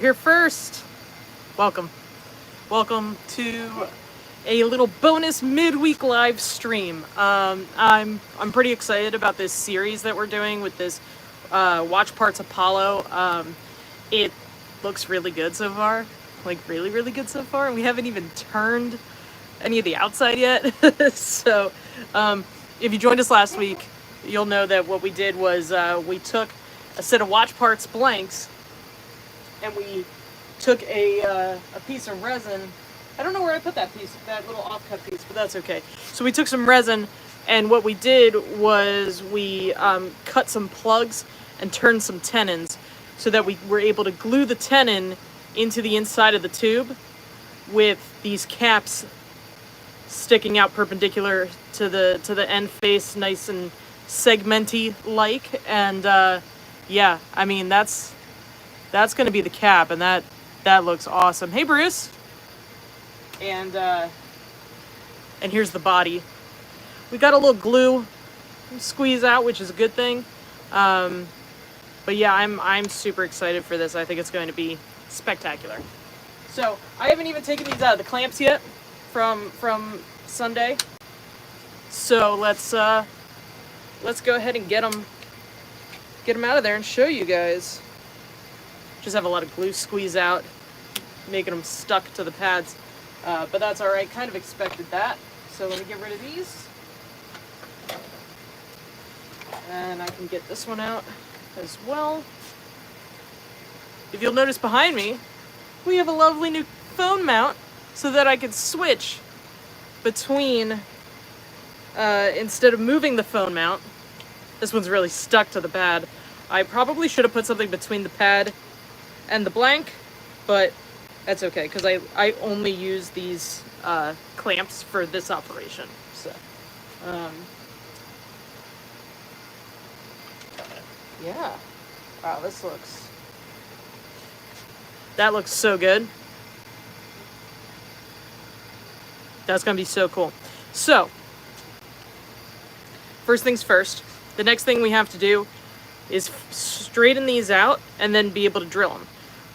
Here first. Welcome. Welcome to a little bonus midweek live stream. I'm pretty excited about this series that we're doing with this Watch Parts Apollo. It looks really good so far. Like really good so far. We haven't even turned any of the outside yet. So if you joined us last week, you'll know that what we did was we took a set of Watch Parts blanks and we took a piece of resin. I don't know where I put that piece, that little offcut piece, but that's okay. So we took some resin, and what we did was we cut some plugs and turned some tenons so that we were able to glue the tenon into the inside of the tube with these caps sticking out perpendicular to the end face, nice and segmenty like. And yeah, I mean that's going to be the cap, and that looks awesome. Hey, Bruce. And here's the body. We got a little glue squeeze out, which is a good thing. But yeah, I'm super excited for this. I think it's going to be spectacular. So I haven't even taken these out of the clamps yet from Sunday. So let's go ahead and get them out of there and show you guys. Just have a lot of glue squeeze out, making them stuck to the pads. But that's all right. Kind of expected that. So let me get rid of these. And I can get this one out as well. If you'll notice behind me, we have a lovely new phone mount so that I can switch between, instead of moving the phone mount, this one's really stuck to the pad. I probably should have put something between the pad and the blank, but that's okay, because I only use these clamps for this operation. So, yeah. Wow, that looks so good. That's gonna be so cool. So, first things first, the next thing we have to do is straighten these out and then be able to drill them.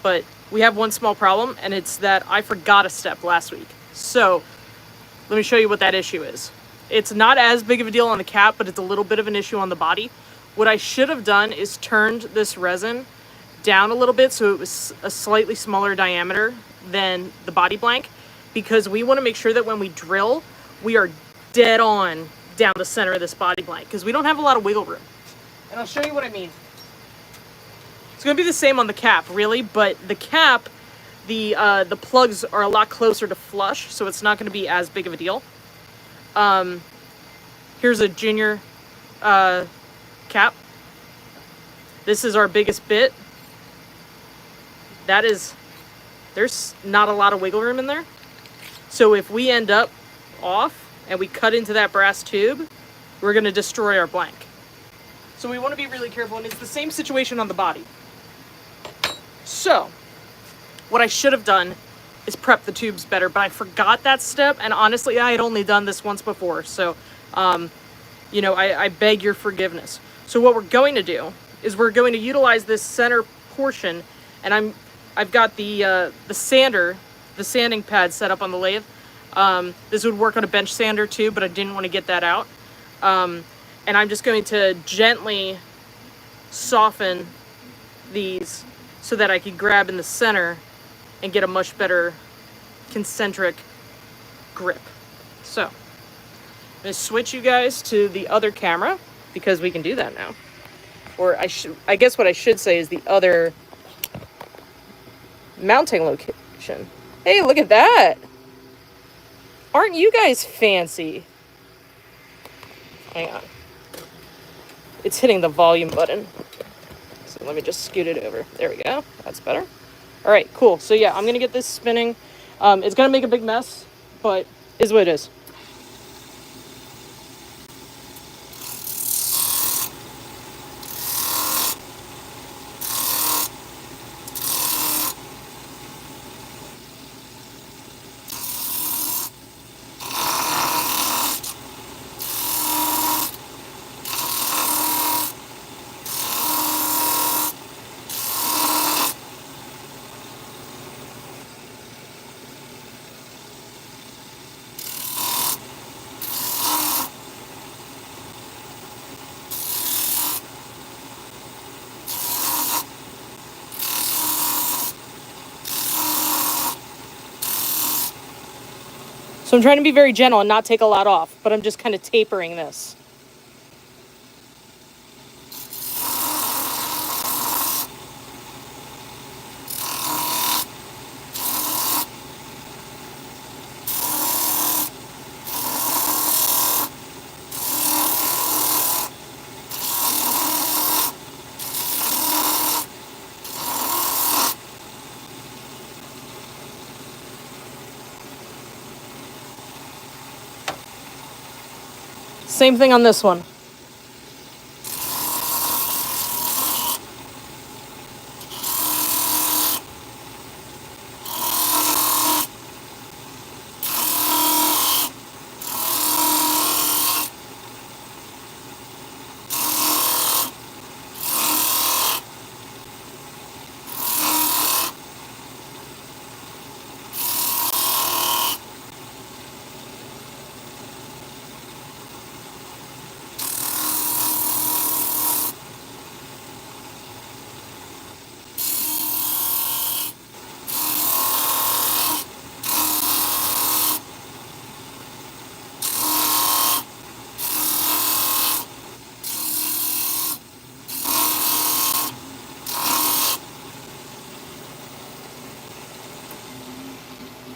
But we have one small problem, and it's that I forgot a step last week. So let me show you what that issue is. It's not as big of a deal on the cap, but it's a little bit of an issue on the body. What I should have done is turned this resin down a little bit so it was a slightly smaller diameter than the body blank, because we want to make sure that when we drill, we are dead on down the center of this body blank, because we don't have a lot of wiggle room. And I'll show you what I mean. It's going to be the same on the cap, really, but the cap, the plugs are a lot closer to flush, so it's not going to be as big of a deal. Here's a junior cap. This is our biggest bit. There's not a lot of wiggle room in there. So if we end up off and we cut into that brass tube, we're going to destroy our blank. So we want to be really careful, and it's the same situation on the body. So, what I should have done is prep the tubes better, but I forgot that step, and honestly, I had only done this once before, so, you know, I beg your forgiveness. So what we're going to do is we're going to utilize this center portion, and I've got the sanding pad set up on the lathe. This would work on a bench sander too, but I didn't want to get that out. And I'm just going to gently soften these so that I can grab in the center and get a much better concentric grip. So, I'm going to switch you guys to the other camera, because we can do that now. Or I guess what I should say is the other mounting location. Hey, look at that! Aren't you guys fancy? Hang on. It's hitting the volume button. So let me just scoot it over. There we go. That's better. All right, cool. So yeah, I'm going to get this spinning. It's going to make a big mess, but is what it is. So I'm trying to be very gentle and not take a lot off, but I'm just kind of tapering this. Same thing on this one.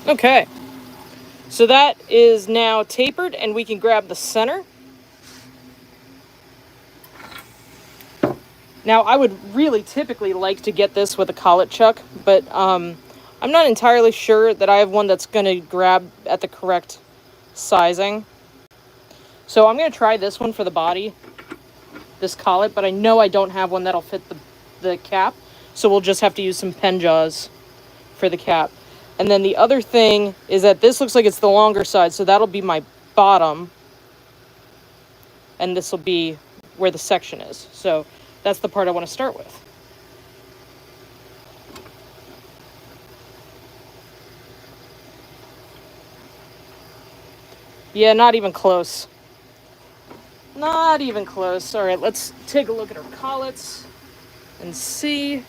Okay, so that is now tapered, and we can grab the center. Now, I would really typically like to get this with a collet chuck, but I'm not entirely sure that I have one that's going to grab at the correct sizing. So I'm going to try this one for the body, this collet, but I know I don't have one that'll fit the cap, so we'll just have to use some pen jaws for the cap. And then the other thing is that this looks like it's the longer side, so that'll be my bottom, and this will be where the section is. So that's the part I want to start with. Yeah, not even close. Not even close. All right, let's take a look at our collets and see.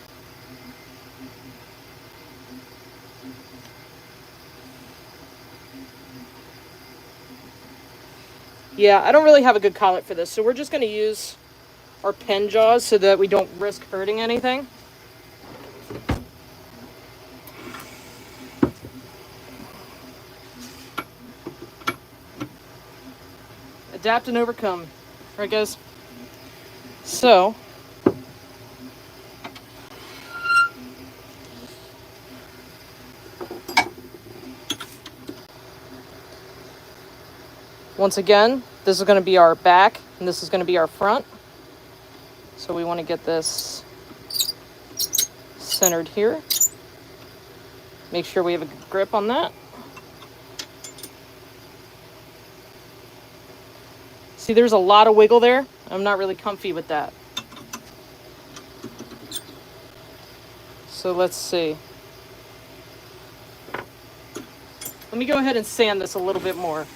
Yeah, I don't really have a good collet for this, so we're just going to use our pen jaws so that we don't risk hurting anything. Adapt and overcome. Right, guys? So, once again, this is going to be our back, and this is going to be our front. So we want to get this centered here. Make sure we have a good grip on that. See, there's a lot of wiggle there. I'm not really comfy with that. So let's see. Let me go ahead and sand this a little bit more.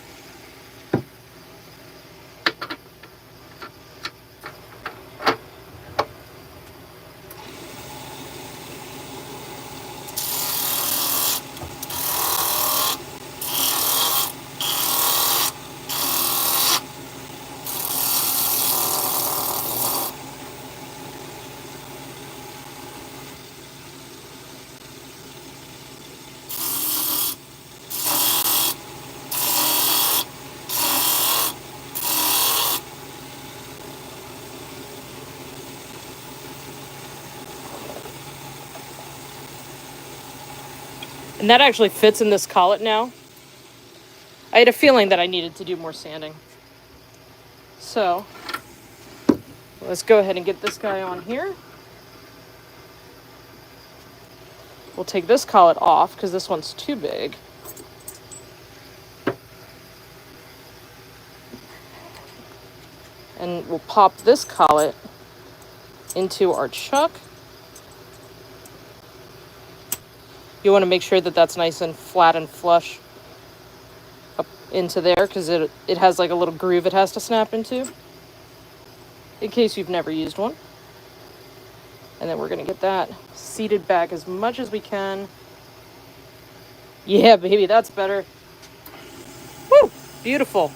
And that actually fits in this collet now. I had a feeling that I needed to do more sanding. So, let's go ahead and get this guy on here. We'll take this collet off because this one's too big. And we'll pop this collet into our chuck. You want to make sure that that's nice and flat and flush up into there because it has like a little groove it has to snap into, in case you've never used one. And then we're going to get that seated back as much as we can. Yeah, baby, that's better. Woo! Beautiful.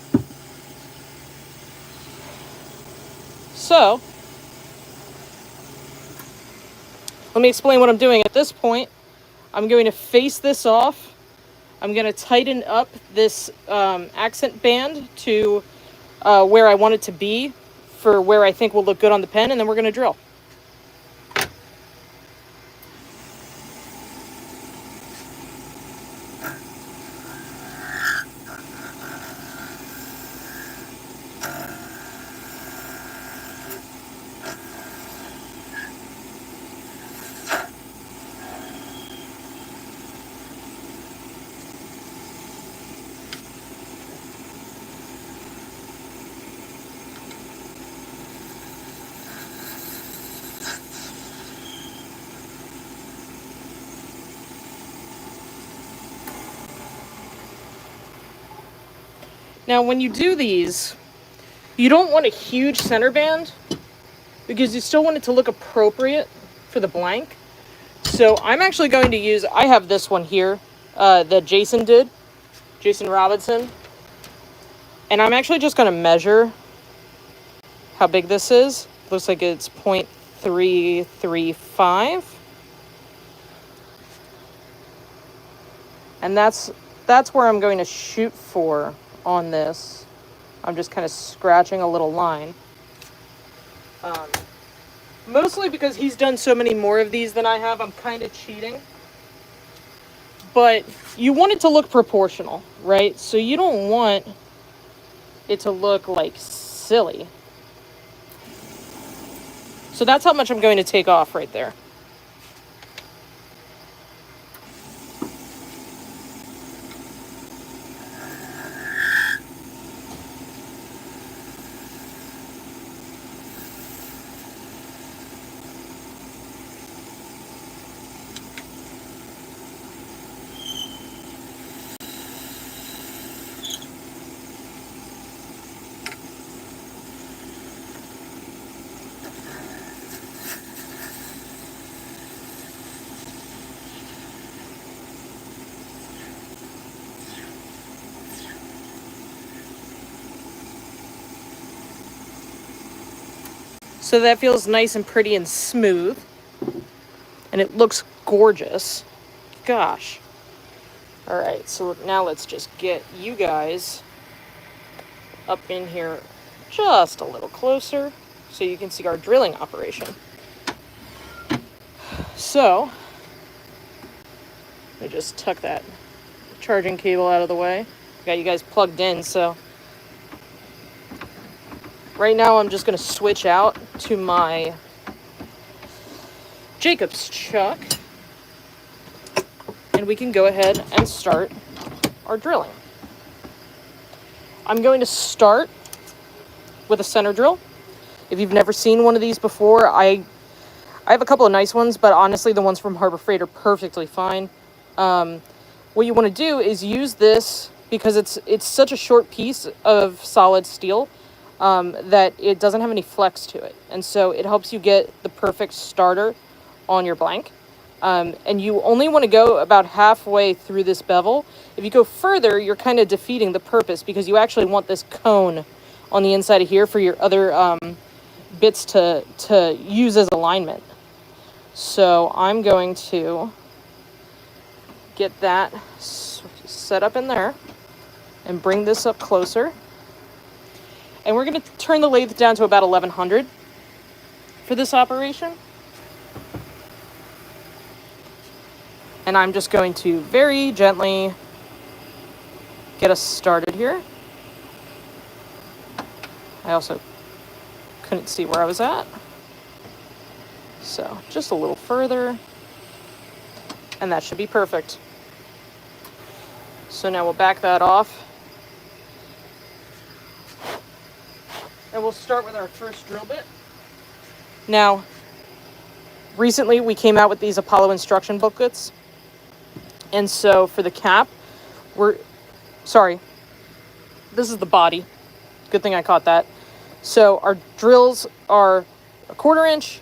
So, let me explain what I'm doing. At this point, I'm going to face this off. I'm going to tighten up this accent band to where I want it to be for where I think will look good on the pen, and then we're going to drill. Now, when you do these, you don't want a huge center band because you still want it to look appropriate for the blank. So I'm actually going to use, I have this one here that Jason did, Jason Robinson. And I'm actually just going to measure how big this is. Looks like it's 0.335. And that's where I'm going to shoot for on this. I'm just kind of scratching a little line. Mostly because he's done so many more of these than I have, I'm kind of cheating. But you want it to look proportional, right? So you don't want it to look like silly. So that's how much I'm going to take off right there. So that feels nice and pretty and smooth. And it looks gorgeous. Gosh. Alright, so now let's just get you guys up in here just a little closer so you can see our drilling operation. So, let me just tuck that charging cable out of the way. Got you guys plugged in, so right now I'm just going to switch out to my Jacob's chuck, and we can go ahead and start our drilling. I'm going to start with a center drill. If you've never seen one of these before, I have a couple of nice ones, but honestly the ones from Harbor Freight are perfectly fine. What you want to do is use this because it's such a short piece of solid steel that it doesn't have any flex to it. And so it helps you get the perfect starter on your blank. And you only want to go about halfway through this bevel. If you go further, you're kind of defeating the purpose because you actually want this cone on the inside of here for your other bits to use as alignment. So I'm going to get that set up in there and bring this up closer. And we're going to turn the lathe down to about 1100 for this operation. And I'm just going to very gently get us started here. I also couldn't see where I was at. So just a little further. And that should be perfect. So now we'll back that off. And we'll start with our first drill bit. Now, recently we came out with these Apollo instruction booklets. And so for the cap, this is the body. Good thing I caught that. So our drills are 1/4 inch,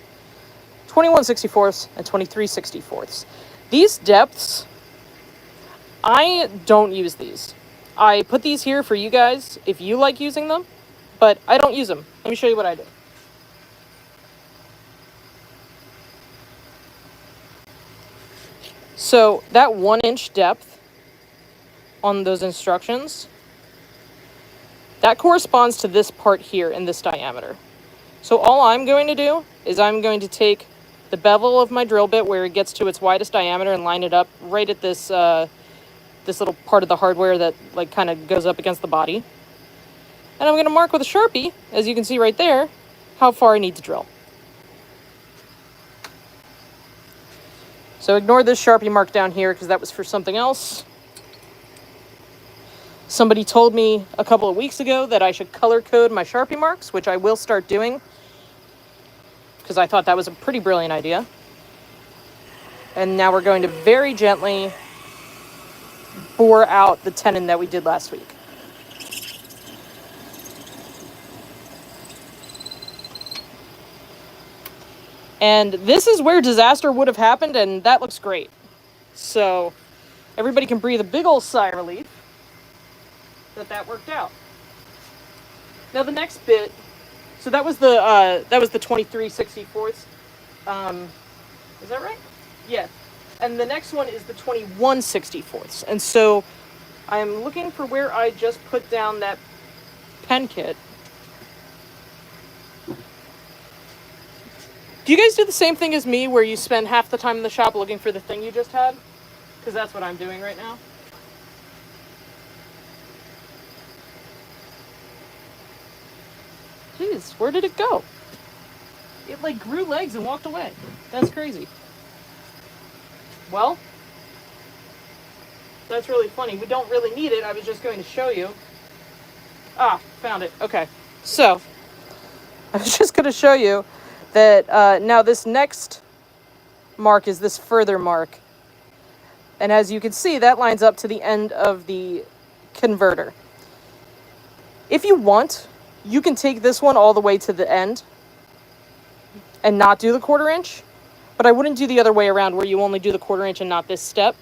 21/64, and 23/64. These depths, I don't use these. I put these here for you guys if you like using them, but I don't use them. Let me show you what I do. So that 1-inch depth on those instructions, that corresponds to this part here in this diameter. So all I'm going to do is I'm going to take the bevel of my drill bit where it gets to its widest diameter and line it up right at this this little part of the hardware that like kind of goes up against the body. And I'm going to mark with a Sharpie, as you can see right there, how far I need to drill. So ignore this Sharpie mark down here because that was for something else. Somebody told me a couple of weeks ago that I should color code my Sharpie marks, which I will start doing because I thought that was a pretty brilliant idea. And now we're going to very gently bore out the tenon that we did last week. And this is where disaster would have happened, and that looks great. So everybody can breathe a big old sigh of relief that worked out. Now the next bit, so that was the 23/64. Is that right? Yeah. And the next one is the 21/64. And so I'm looking for where I just put down that pen kit. Do you guys do the same thing as me where you spend half the time in the shop looking for the thing you just had? Because that's what I'm doing right now. Jeez, where did it go? It like grew legs and walked away. That's crazy. Well, that's really funny. We don't really need it. I was just going to show you. Ah, found it. Okay. So, I was just going to show you that now this next mark is this further mark. And as you can see, that lines up to the end of the converter. If you want, you can take this one all the way to the end and not do the 1/4 inch. But I wouldn't do the other way around where you only do the 1/4 inch and not this step.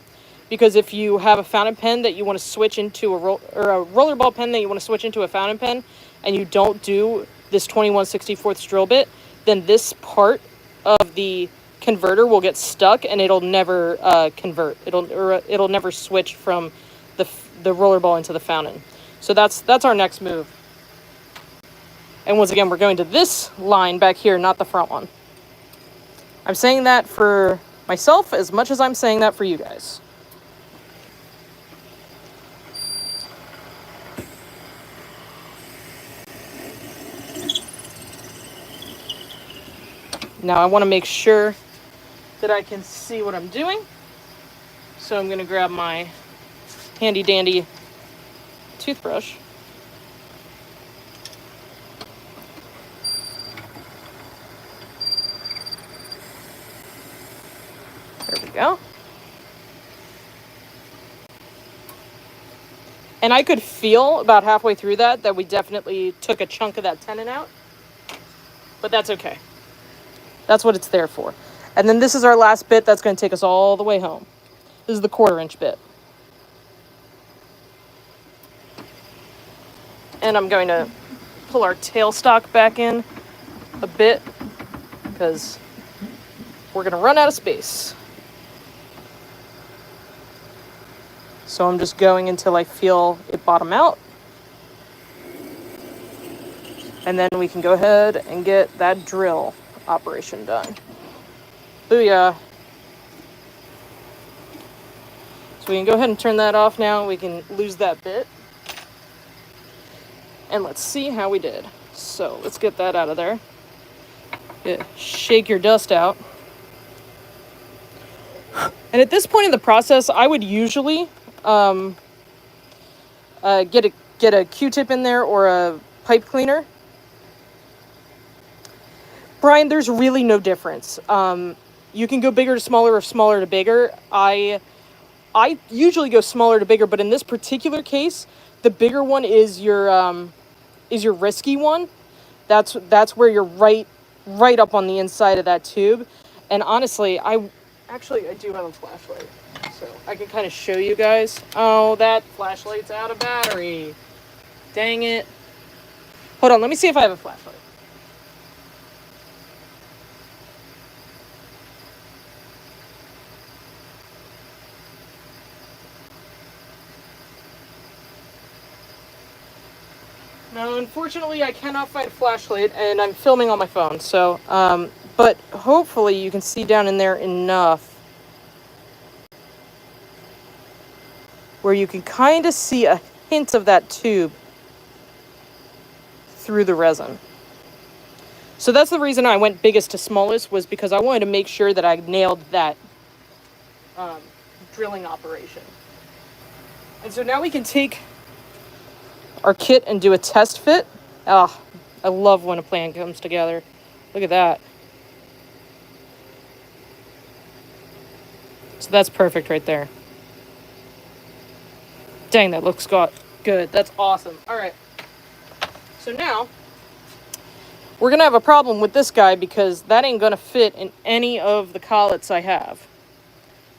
Because if you have a fountain pen that you want to switch into a rollerball pen that you want to switch into a fountain pen and you don't do this 21/64 drill bit, then this part of the converter will get stuck and it'll never convert. It'll never switch from the rollerball into the fountain. So that's our next move. And once again, we're going to this line back here, not the front one. I'm saying that for myself as much as I'm saying that for you guys. Now I want to make sure that I can see what I'm doing. So I'm going to grab my handy dandy toothbrush. There we go. And I could feel about halfway through that we definitely took a chunk of that tenon out. But that's okay. That's what it's there for. And then this is our last bit that's going to take us all the way home. This is the 1/4 inch bit. And I'm going to pull our tailstock back in a bit because we're going to run out of space. So I'm just going until I feel it bottom out. And then we can go ahead and get that drill operation done. Booyah. So we can go ahead and turn that off now. We can lose that bit. And let's see how we did. So let's get that out of there. Yeah, shake your dust out. And at this point in the process, I would usually get a Q-tip in there or a pipe cleaner. Brian, there's really no difference. You can go bigger to smaller or smaller to bigger. I usually go smaller to bigger, but in this particular case, the bigger one is your risky one. That's where you're right up on the inside of that tube. And honestly, Actually, I do have a flashlight, so I can kind of show you guys. Oh, that flashlight's out of battery. Dang it. Hold on, let me see if I have a flashlight. No, unfortunately, I cannot find a flashlight, and I'm filming on my phone, so, but hopefully you can see down in there enough where you can kind of see a hint of that tube through the resin. So that's the reason I went biggest to smallest, was because I wanted to make sure that I nailed that drilling operation. And so now we can take our kit and do a test fit. Ah, I love when a plan comes together. Look at that. So that's perfect right there. Dang, that looks good. That's awesome. All right. So now we're going to have a problem with this guy because that ain't going to fit in any of the collets I have.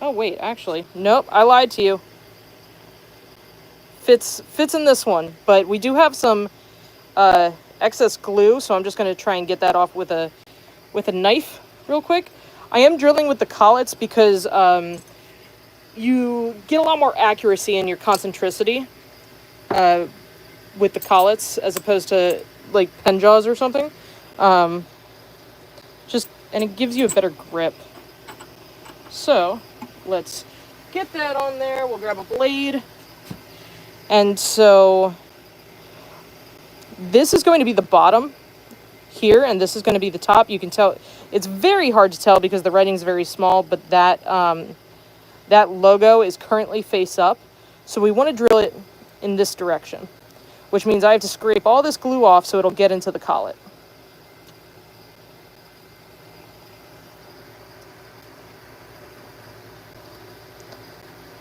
Oh, wait, actually. Nope, I lied to you. Fits in this one, but we do have some excess glue, so I'm just going to try and get that off with a knife real quick. I am drilling with the collets because you get a lot more accuracy in your concentricity with the collets as opposed to like pen jaws or something. And it gives you a better grip. So let's get that on there. We'll grab a blade. And so this is going to be the bottom here, and this is going to be the top. You can tell it's very hard to tell because the writing's very small, but that that logo is currently face up. So we want to drill it in this direction, which means I have to scrape all this glue off so it'll get into the collet.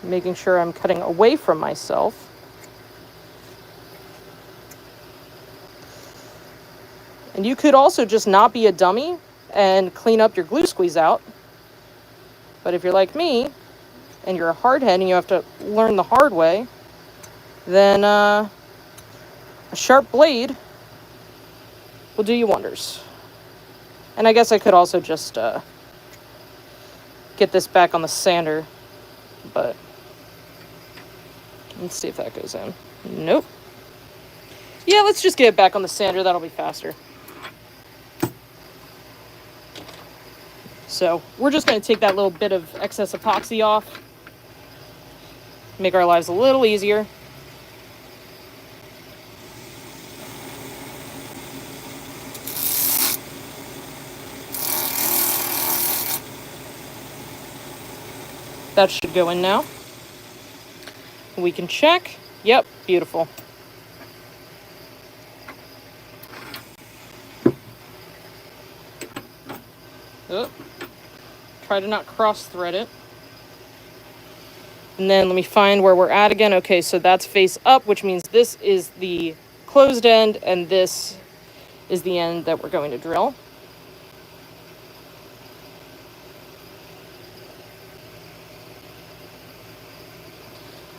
Making sure I'm cutting away from myself. And you could also just not be a dummy and clean up your glue squeeze out. But if you're like me, and you're a hardhead and you have to learn the hard way, then a sharp blade will do you wonders. And I guess I could also just get this back on the sander, but let's see if that goes in. Nope. Yeah, let's just get it back on the sander. That'll be faster. So we're just going to take that little bit of excess epoxy off. Make our lives a little easier. That should go in now. We can check. Yep, beautiful. Oh. Try to not cross-thread it. And then let me find where we're at again. Okay, so that's face up, which means this is the closed end, and this is the end that we're going to drill.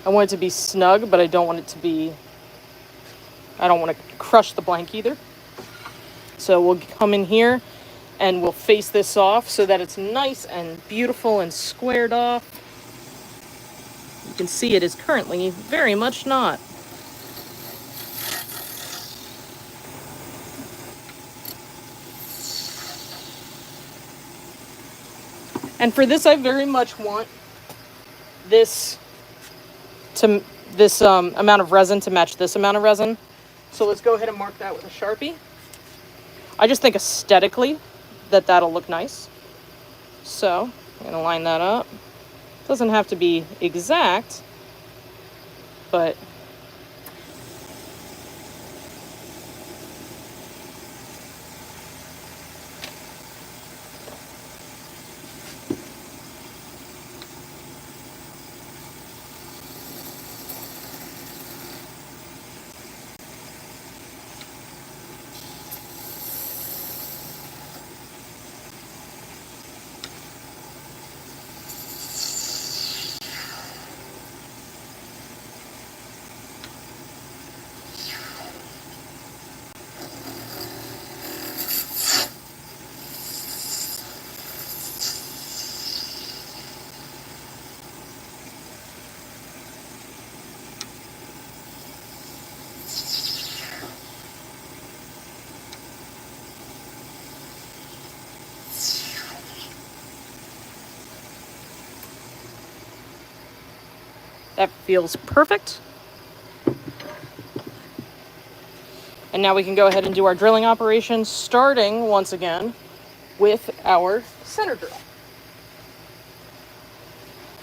I want it to be snug, but I don't want to crush the blank either. So we'll come in here and we'll face this off so that it's nice and beautiful and squared off. You can see it is currently very much not. And for this, I very much want this amount of resin to match this amount of resin. So let's go ahead and mark that with a Sharpie. I just think aesthetically that'll look nice. So I'm going to line that up. Doesn't have to be exact, but That feels perfect. And now we can go ahead and do our drilling operation, starting once again with our center drill.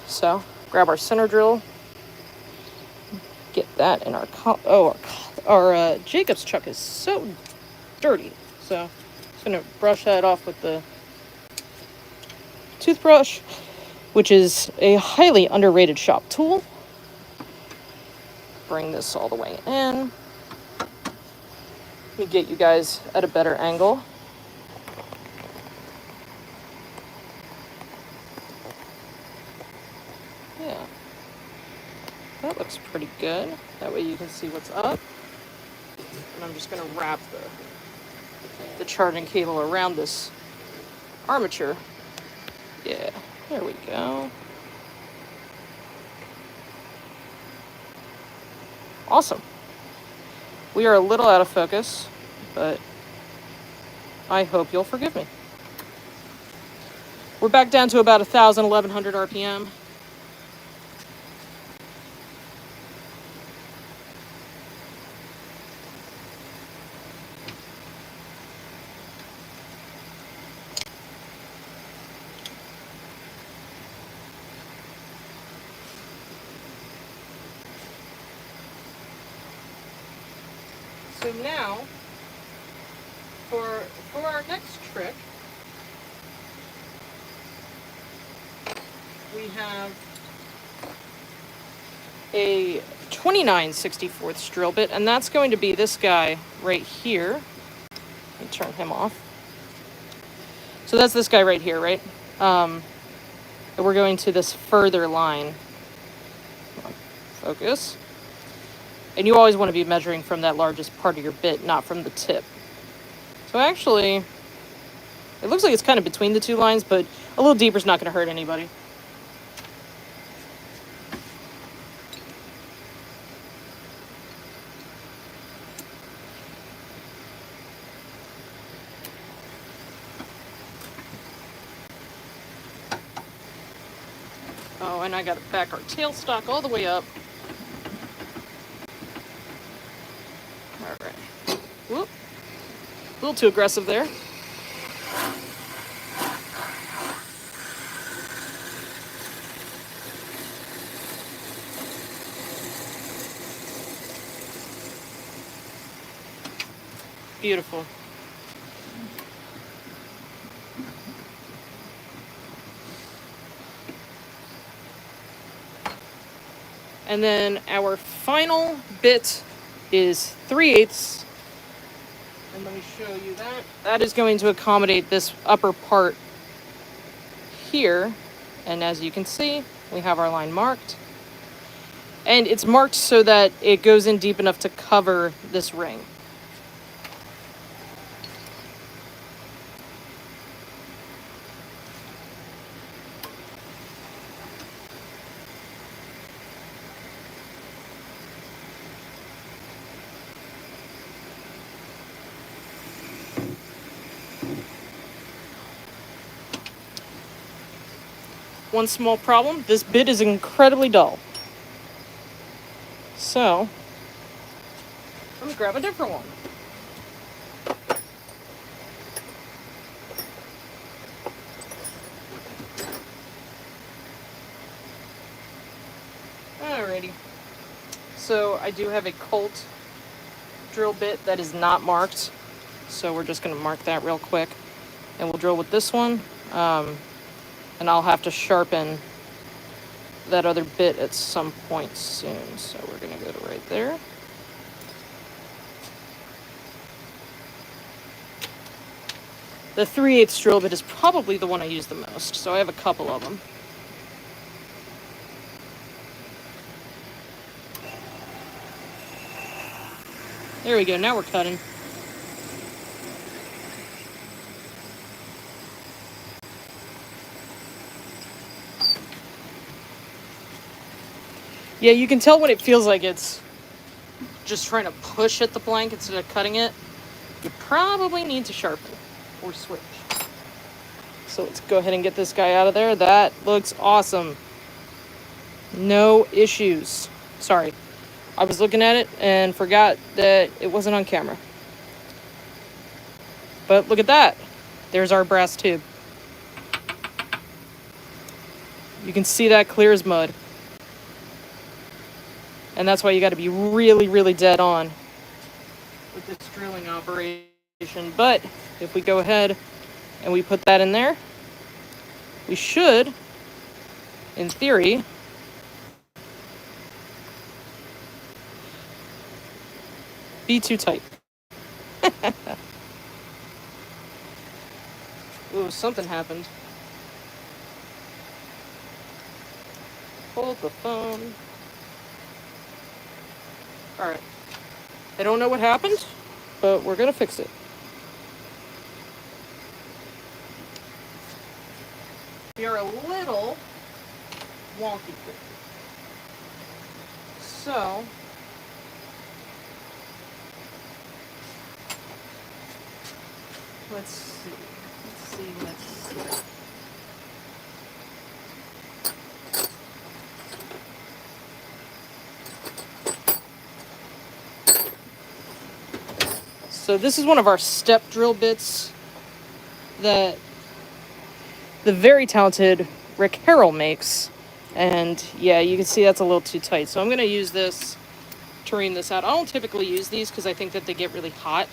So grab our center drill, get that in our Jacob's chuck is so dirty. So I'm just gonna brush that off with the toothbrush, which is a highly underrated shop tool. Bring this all the way in. Let me get you guys at a better angle. Yeah, that looks pretty good. That way you can see what's up. And I'm just gonna wrap the charging cable around this armature. Yeah, there we go. Awesome. We are a little out of focus, but I hope you'll forgive me. We're back down to about 1,000, 1,100 RPM. So now, for our next trick, we have a 29/64 drill bit, and that's going to be this guy right here. Let me turn him off. So that's this guy right here, right? And we're going to this further line. Focus. And you always want to be measuring from that largest part of your bit, not from the tip. So actually, it looks like it's kind of between the two lines, but a little deeper is not going to hurt anybody. Oh, and I got to back our tailstock all the way up. All right. Whoop. A little too aggressive there. Beautiful. And then our final bit is 3/8. And let me show you that. That is going to accommodate this upper part here. And as you can see, we have our line marked. And it's marked so that it goes in deep enough to cover this ring. One small problem, this bit is incredibly dull. So, let me grab a different one. Alrighty. So I do have a Colt drill bit that is not marked. So we're just going to mark that real quick. And we'll drill with this one. And I'll have to sharpen that other bit at some point soon. So we're going to go to right there. The 3/8 drill bit is probably the one I use the most. So I have a couple of them. There we go, now we're cutting. Yeah, you can tell when it feels like it's just trying to push at the blank instead of cutting it. You probably need to sharpen or switch. So let's go ahead and get this guy out of there. That looks awesome. No issues. Sorry. I was looking at it and forgot that it wasn't on camera. But look at that. There's our brass tube. You can see that clear as mud. And that's why you got to be really, really dead on with this drilling operation. But if we go ahead and we put that in there, we should, in theory, be too tight. Ooh, something happened. Hold the phone. Alright. I don't know what happened, but we're gonna fix it. We are a little wonky here. So, let's see. So this is one of our step drill bits that the very talented Rick Harrell makes. And yeah, you can see that's a little too tight. So I'm going to use this to ream this out. I don't typically use these because I think that they get really hot.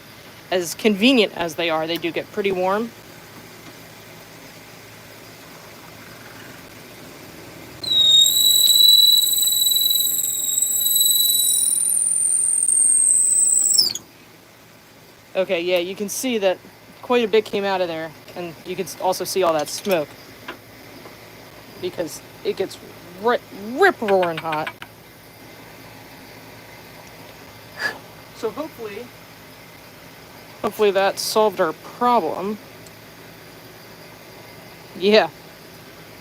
As convenient as they are, they do get pretty warm. Okay, yeah, you can see that quite a bit came out of there. And you can also see all that smoke. Because it gets rip-roaring hot. So hopefully that solved our problem. Yeah,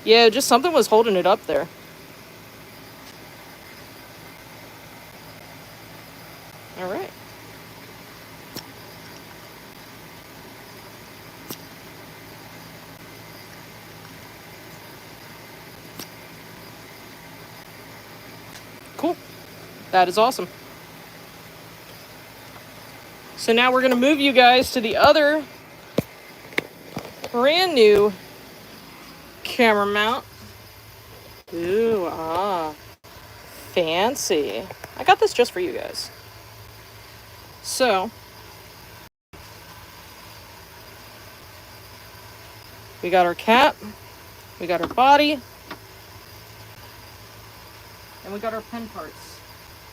just something was holding it up there. All right. Cool. That is awesome. So now we're going to move you guys to the other brand new camera mount. Ooh, fancy. I got this just for you guys. So, we got our cap, we got our body, and we got our pen parts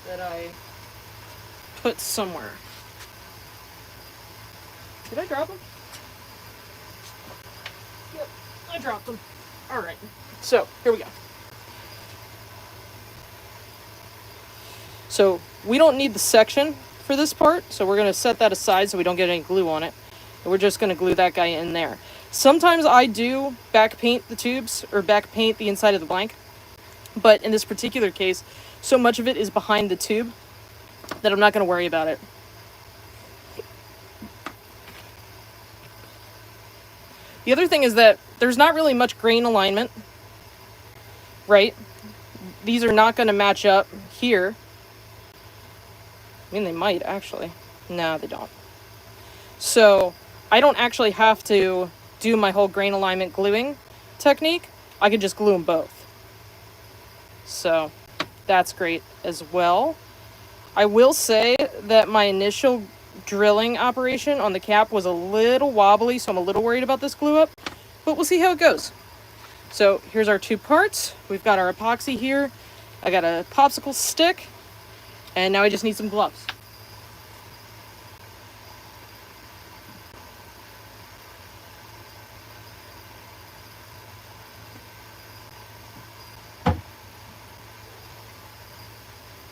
that I put somewhere. Did I drop them? Yep, I dropped them. All right, so here we go. So we don't need the section for this part, so we're going to set that aside so we don't get any glue on it. And we're just going to glue that guy in there. Sometimes I do back paint the tubes or back paint the inside of the blank, but in this particular case, so much of it is behind the tube that I'm not going to worry about it. The other thing is that there's not really much grain alignment, right? These are not going to match up here. I mean, they might actually. No, they don't. So I don't actually have to do my whole grain alignment gluing technique. I can just glue them both. So that's great as well. I will say that my initial drilling operation on the cap was a little wobbly, so I'm a little worried about this glue up, but we'll see how it goes. So here's our two parts. We've got our epoxy here. I got a popsicle stick, and now I just need some gloves.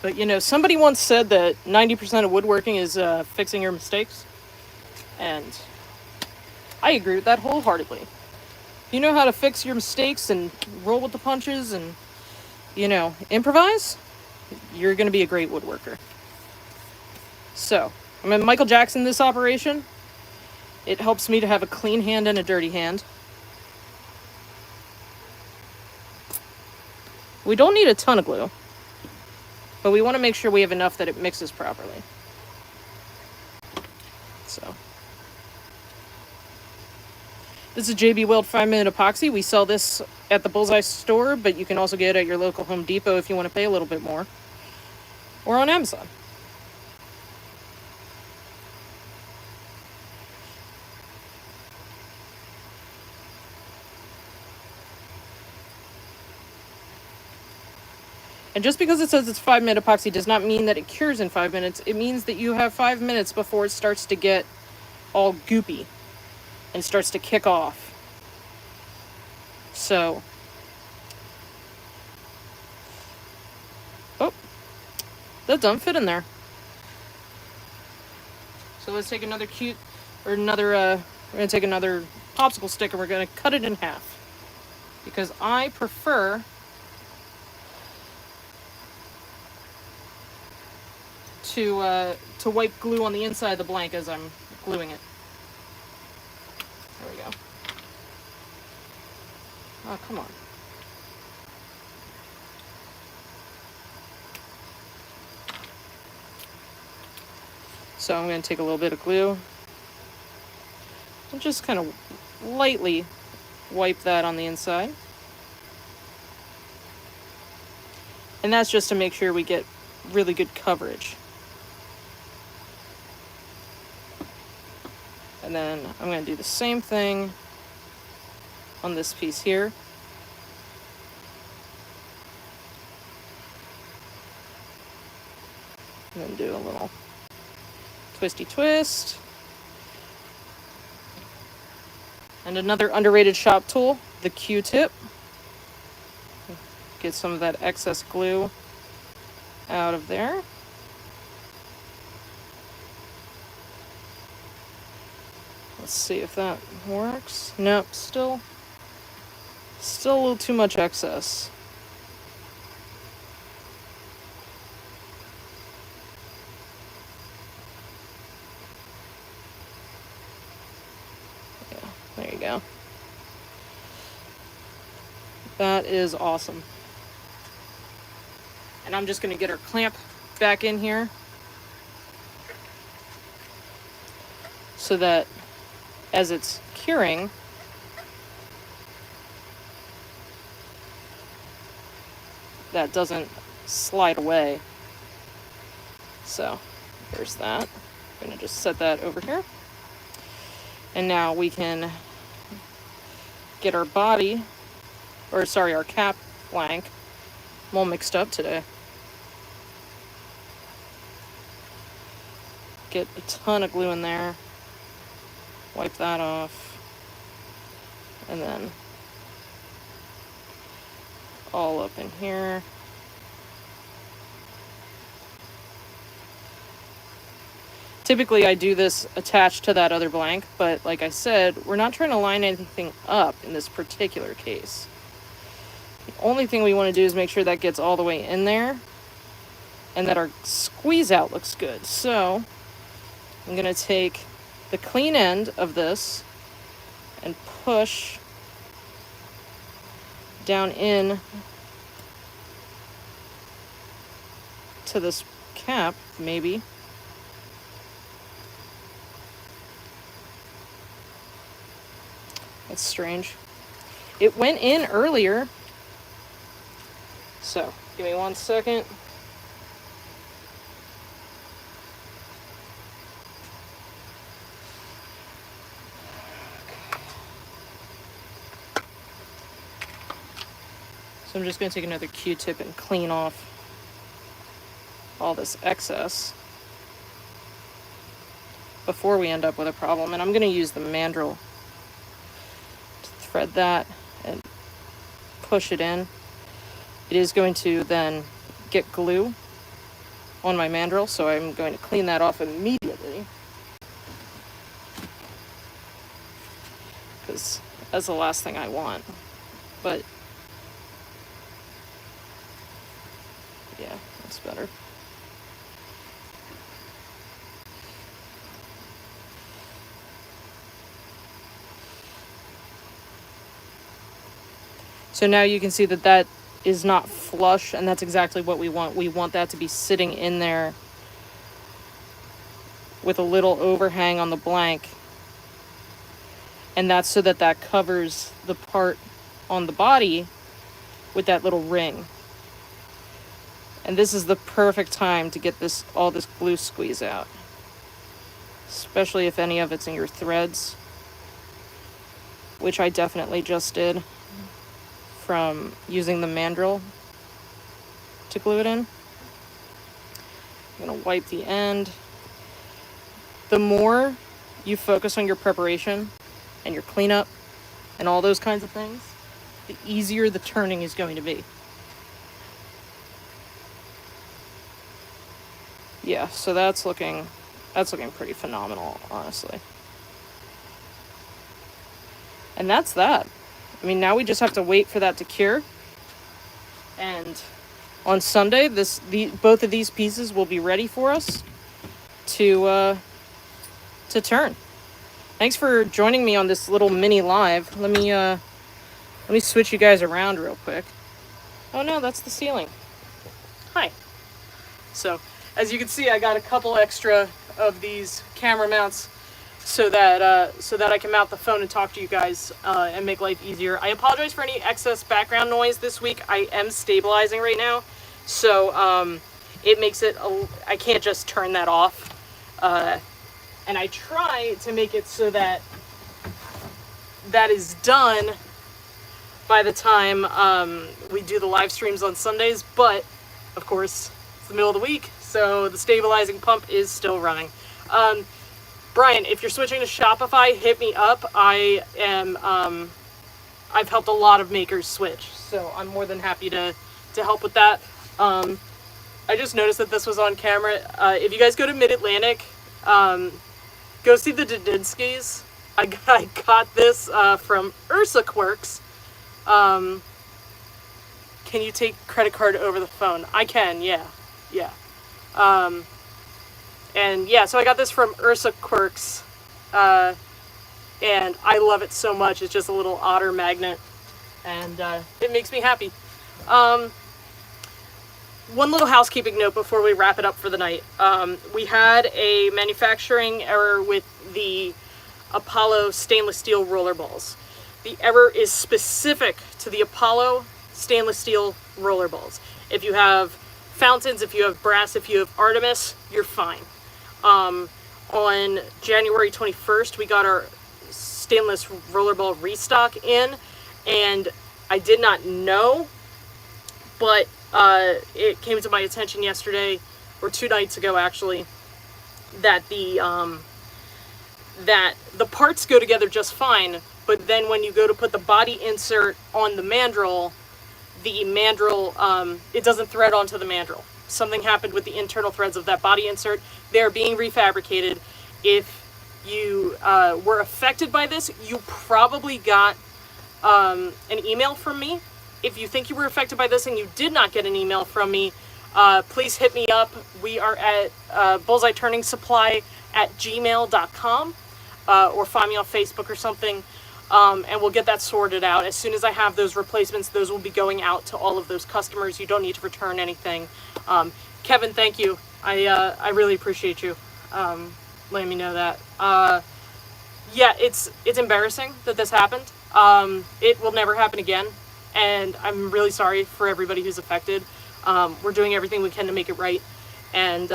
But you know, somebody once said that 90% of woodworking is fixing your mistakes. And I agree with that wholeheartedly. If you know how to fix your mistakes and roll with the punches and, you know, improvise, you're going to be a great woodworker. So, I'm in Michael Jackson this operation. It helps me to have a clean hand and a dirty hand. We don't need a ton of glue, but we want to make sure we have enough that it mixes properly. So this is JB Weld 5-minute epoxy. We sell this at the Bullseye store, but you can also get it at your local Home Depot if you want to pay a little bit more, or on Amazon. And just because it says it's 5-minute epoxy does not mean that it cures in 5 minutes. It means that you have 5 minutes before it starts to get all goopy and starts to kick off. So, oh, that doesn't fit in there. So let's take another we're gonna take another popsicle stick and we're gonna cut it in half. Because I prefer to wipe glue on the inside of the blank as I'm gluing it. There we go. Oh, come on. So I'm going to take a little bit of glue and just kind of lightly wipe that on the inside. And that's just to make sure we get really good coverage. And then I'm going to do the same thing on this piece here. And then do a little twisty twist. And another underrated shop tool, the Q-tip. Get some of that excess glue out of there. Let's see if that works. Nope, still a little too much excess. Yeah, there you go. That is awesome. And I'm just going to get our clamp back in here so that as it's curing, that doesn't slide away. So there's that. I'm going to just set that over here. And now we can get our body, or sorry, our cap blank. I'm all mixed up today. Get a ton of glue in there. Wipe that off. And then all up in here. Typically I do this attached to that other blank, but like I said, we're not trying to line anything up in this particular case. The only thing we want to do is make sure that gets all the way in there and that our squeeze out looks good. So I'm going to take the clean end of this and push down in to this cap, maybe. That's strange. It went in earlier. So, give me 1 second. So I'm just going to take another Q-tip and clean off all this excess before we end up with a problem. And I'm going to use the mandrel to thread that and push it in. It is going to then get glue on my mandrel, so I'm going to clean that off immediately, because that's the last thing I want. But yeah, that's better. So now you can see that is not flush, and that's exactly what we want. We want that to be sitting in there with a little overhang on the blank, and that's so that that covers the part on the body with that little ring. And this is the perfect time to get this all this glue squeeze out, especially if any of it's in your threads, which I definitely just did from using the mandrel to glue it in. I'm gonna wipe the end. The more you focus on your preparation and your cleanup and all those kinds of things, the easier the turning is going to be. Yeah, so that's looking pretty phenomenal, honestly. And that's that. I mean, now we just have to wait for that to cure. And on Sunday, both of these pieces will be ready for us to turn. Thanks for joining me on this little mini live. Let me switch you guys around real quick. Oh no, that's the ceiling. Hi. So, as you can see, I got a couple extra of these camera mounts so that I can mount the phone and talk to you guys and make life easier. I apologize for any excess background noise this week. I am stabilizing right now, so it makes it I can't just turn that off. And I try to make it so that that is done by the time we do the live streams on Sundays, but of course it's the middle of the week, so the stabilizing pump is still running. Brian, if you're switching to Shopify, hit me up. I am I've helped a lot of makers switch, so I'm more than happy to help with that. I just noticed that this was on camera. If you guys go to Mid-Atlantic, go see the Dudinskis. I got this from Ursa Quirks. Can you take credit card over the phone? I can, yeah. And yeah, so I got this from Ursa Quirks, and I love it so much. It's just a little otter magnet, and it makes me happy. One little housekeeping note before we wrap it up for the night. We had a manufacturing error with the Apollo stainless steel roller balls. The error is specific to the Apollo stainless steel roller balls. If you have fountains, if you have brass, if you have Artemis, you're fine. On January 21st, we got our stainless rollerball restock in, and I did not know, but it came to my attention yesterday, or 2 nights ago actually, that the parts go together just fine, but then when you go to put the body insert on the mandrel, it doesn't thread onto the mandrel. Something happened with the internal threads of that body insert. They're being refabricated. If you were affected by this, you probably got an email from me. If you think you were affected by this and you did not get an email from me, please hit me up. We are at bullseyeturningsupply@gmail.com, or find me on Facebook or something, and we'll get that sorted out. As soon as I have those replacements, those will be going out to all of those customers. You don't need to return anything. Kevin, thank you. I really appreciate you letting me know that. Yeah, it's embarrassing that this happened. It will never happen again, and I'm really sorry for everybody who's affected. We're doing everything we can to make it right, and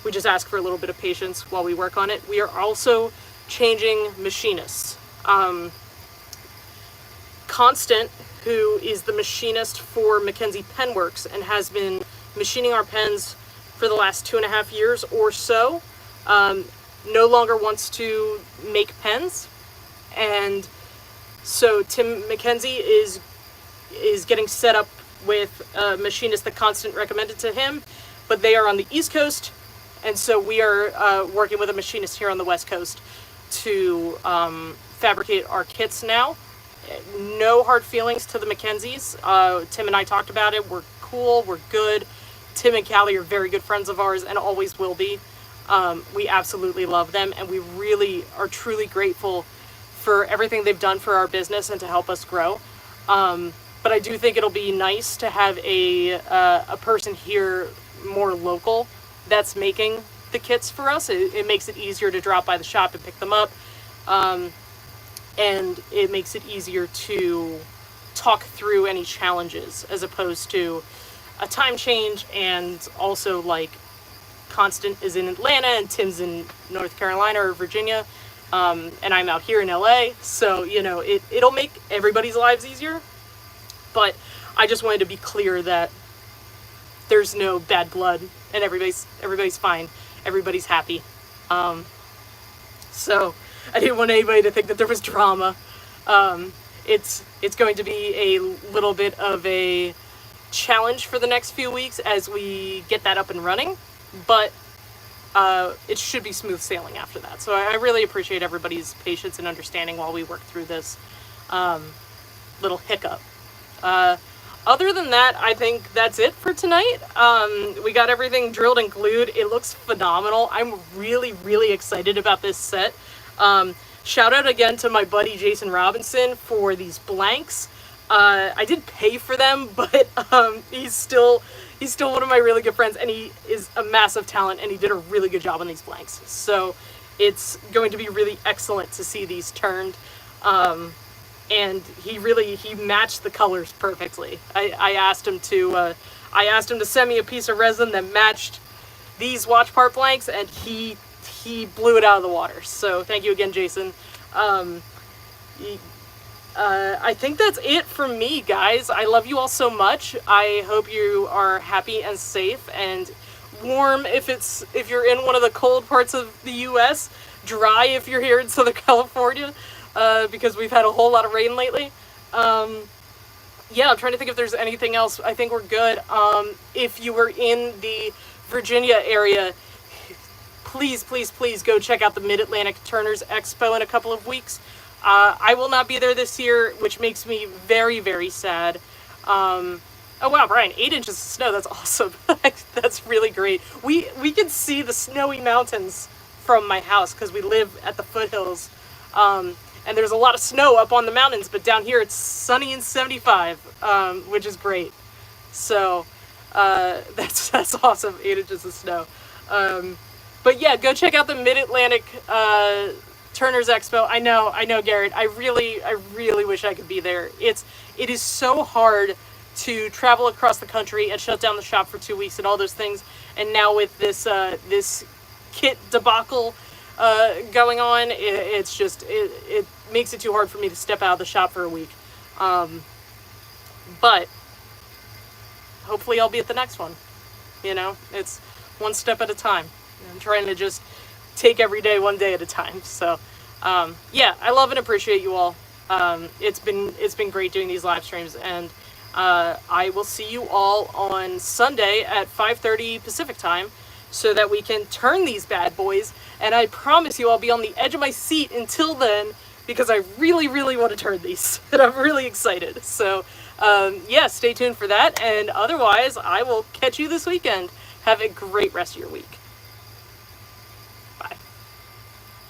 we just ask for a little bit of patience while we work on it. We are also changing machinists. Constant, who is the machinist for Mackenzie Penworks and has been machining our pens for the last 2.5 years or so, no longer wants to make pens, and so Tim Mackenzie is getting set up with a machinist that Constant recommended to him, but they are on the East Coast, and so we are working with a machinist here on the West Coast to fabricate our kits now. No hard feelings to the Mackenzies. Tim and I talked about it. We're cool. We're good. Tim and Callie are very good friends of ours and always will be. We absolutely love them, and we really are truly grateful for everything they've done for our business and to help us grow. But but I do think it'll be nice to have a person here more local that's making the kits for us. It makes it easier to drop by the shop and pick them up, and it makes it easier to talk through any challenges as opposed to a time change, and also like Constant is in Atlanta and Tim's in North Carolina or Virginia, and I'm out here in LA, so you know it'll make everybody's lives easier. But I just wanted to be clear that there's no bad blood and everybody's fine, everybody's happy. So I didn't want anybody to think that there was drama. It's going to be a little bit of a challenge for the next few weeks as we get that up and running, but it should be smooth sailing after that. So I really appreciate everybody's patience and understanding while we work through this little hiccup. Other than that, I think that's it for tonight. We got everything drilled and glued. It looks phenomenal. I'm really, really excited about this set. Shout out again to my buddy Jason Robinson for these blanks. I did pay for them, but he's still one of my really good friends, and he is a massive talent, and he did a really good job on these blanks. So it's going to be really excellent to see these turned. And he matched the colors perfectly. I asked him to send me a piece of resin that matched these watch part blanks, and he blew it out of the water. So thank you again, Jason. I think that's it for me, guys. I love you all so much. I hope you are happy and safe and warm if you're in one of the cold parts of the US, dry if you're here in Southern California, because we've had a whole lot of rain lately. Yeah, I'm trying to think if there's anything else. I think we're good. If you were in the Virginia area, please, please, please go check out the Mid-Atlantic Turners Expo in a couple of weeks. I will not be there this year, which makes me very, very sad. Oh wow, Brian, 8 inches of snow, that's awesome. That's really great. We can see the snowy mountains from my house because we live at the foothills. And there's a lot of snow up on the mountains, but down here it's sunny and 75, which is great. So that's awesome, 8 inches of snow. But yeah, go check out the Mid-Atlantic Turners Expo. I know, Garrett. I really wish I could be there. It is so hard to travel across the country and shut down the shop for 2 weeks and all those things. And now with this this kit debacle going on, it makes it too hard for me to step out of the shop for a week. But hopefully I'll be at the next one. You know, it's one step at a time. I'm trying to just take every day one day at a time. So yeah, I love and appreciate you all. It's been great doing these live streams, and I will see you all on Sunday at 5:30 Pacific time so that we can turn these bad boys. And I promise you I'll be on the edge of my seat until then, because I really, really want to turn these, and I'm really excited. So yeah, stay tuned for that, and otherwise I will catch you this weekend. Have a great rest of your week.